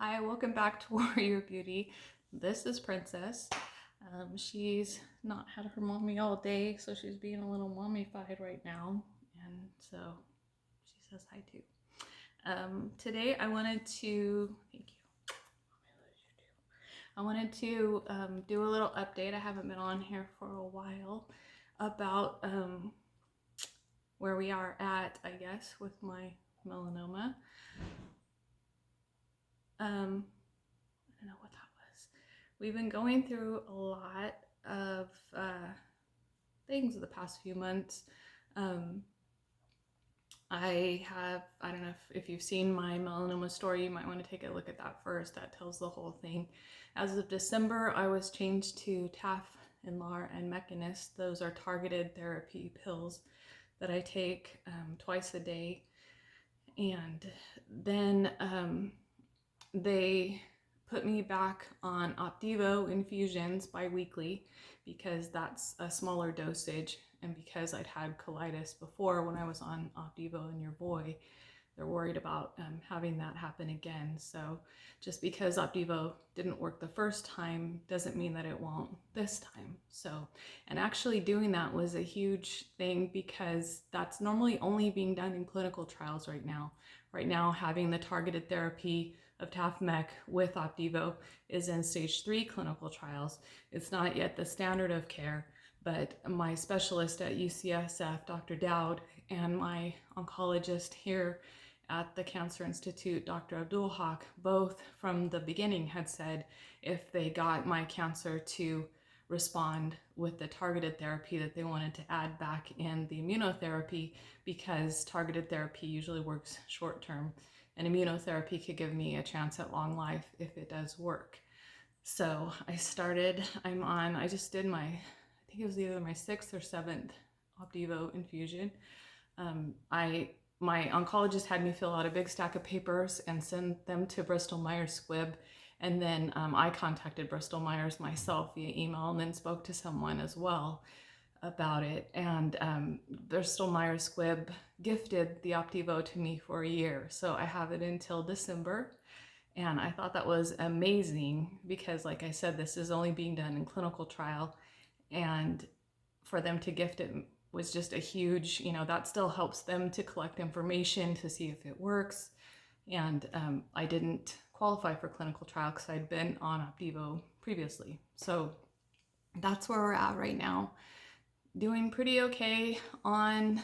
Hi, welcome back to Warrior Beauty. This is Princess. She's not had her mommy all day, so she's being a little mommified right now, and so she says hi too. Today I wanted to, thank you. I wanted to do a little update. I haven't been on here for a while about where we are at, I guess, with my melanoma. I don't know what that was. We've been going through a lot of things the past few months. I don't know if you've seen my Melanoma Story, you might want to take a look at that first. That tells the whole thing. As of December, I was changed to TAF, Inlar, and Mekinist. Those are targeted therapy pills that I take twice a day. And then they put me back on Opdivo infusions bi-weekly because that's a smaller dosage, and because I'd had colitis before when I was on Opdivo and your boy, they're worried about having that happen again. So just because Opdivo didn't work the first time doesn't mean that it won't this time. So, and actually doing that was a huge thing because that's normally only being done in clinical trials right now. Right now, having the targeted therapy of TAF-MEK with Opdivo is in stage 3 clinical trials. It's not yet the standard of care, but my specialist at UCSF, Dr. Dowd, and my oncologist here at the Cancer Institute, Dr. Abdul Haq, both from the beginning had said if they got my cancer to respond with the targeted therapy that they wanted to add back in the immunotherapy, because targeted therapy usually works short term and immunotherapy could give me a chance at long life if it does work. So I just did I think it was either my 6th or 7th Opdivo infusion. My oncologist had me fill out a big stack of papers and send them to Bristol Myers Squibb. And then I contacted Bristol Myers myself via email and then spoke to someone as well about it. And Bristol Myers Squibb gifted the Opdivo to me for a year. So I have it until December. And I thought that was amazing because, like I said, this is only being done in clinical trial. And for them to gift it was just a huge, that still helps them to collect information to see if it works. And I didn't qualify for clinical trial because I'd been on Opdivo previously. So that's where we're at right now. Doing pretty okay on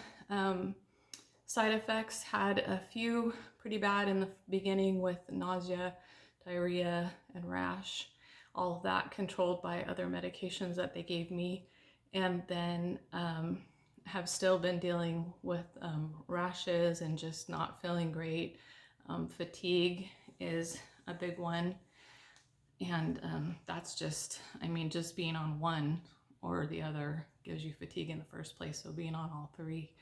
side effects. Had a few pretty bad in the beginning with nausea, diarrhea, and rash. All of that controlled by other medications that they gave me. And then have still been dealing with rashes and just not feeling great. Fatigue is a big one. And that's just being on one or the other gives you fatigue in the first place. So being on all three,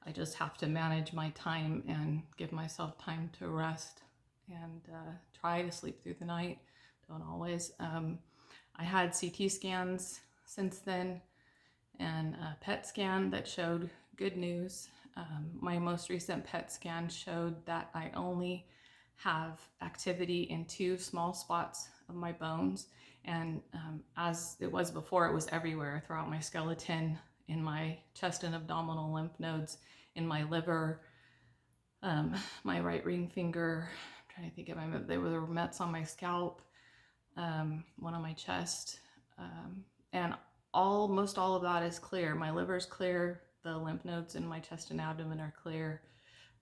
I just have to manage my time and give myself time to rest and try to sleep through the night. Don't always. I had CT scans since then and a PET scan that showed good news. My most recent PET scan showed that I only have activity in 2 small spots of my bones, and as it was before, it was everywhere throughout my skeleton, in my chest and abdominal lymph nodes, in my liver, my right ring finger. I'm trying to think of there were mets on my scalp, one on my chest, and most all of that is clear. My liver's clear, the lymph nodes in my chest and abdomen are clear.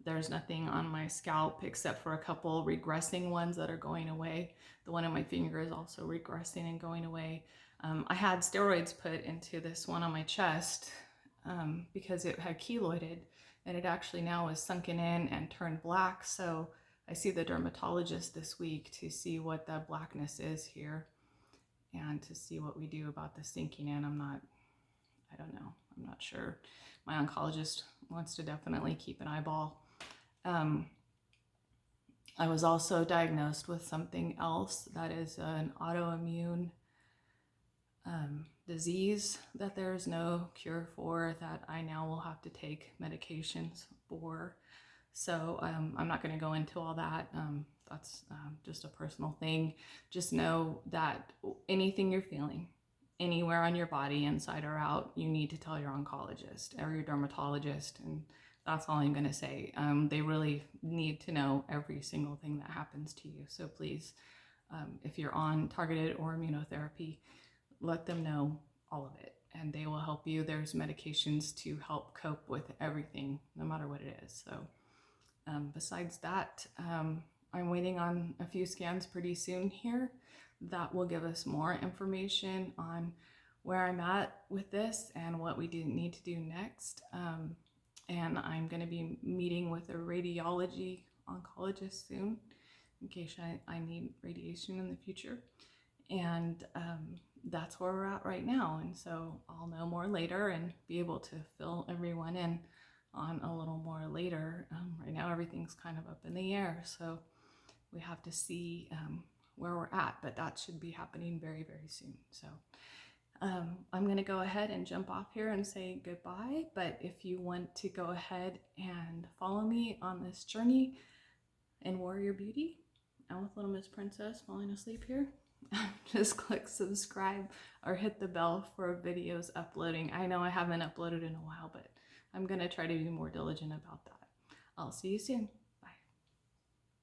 There's nothing on my scalp except for a couple regressing ones that are going away. The one on my finger is also regressing and going away. I had steroids put into this one on my chest because it had keloided, and it actually now is sunken in and turned black. So I see the dermatologist this week to see what the blackness is here and to see what we do about the sinking in. I don't know. I'm not sure. My oncologist wants to definitely keep an eyeball. I was also diagnosed with something else that is an autoimmune disease that there is no cure for, that I now will have to take medications for. So I'm not going to go into all that. That's just a personal thing. Just know that anything you're feeling, anywhere on your body, inside or out, you need to tell your oncologist or your dermatologist. And that's all I'm going to say. They really need to know every single thing that happens to you. So please, if you're on targeted or immunotherapy, let them know all of it, and they will help you. There's medications to help cope with everything, no matter what it is. So besides that, I'm waiting on a few scans pretty soon here that will give us more information on where I'm at with this and what we do need to do next. And I'm going to be meeting with a radiology oncologist soon in case I need radiation in the future. And that's where we're at right now. And so I'll know more later and be able to fill everyone in on a little more later. Right now, everything's kind of up in the air. So we have to see where we're at, but that should be happening very, very soon. So I'm going to go ahead and jump off here and say goodbye. But if you want to go ahead and follow me on this journey in Warrior Beauty, I'm with Little Miss Princess falling asleep here. Just click subscribe or hit the bell for videos uploading. I know I haven't uploaded in a while, but I'm going to try to be more diligent about that. I'll see you soon.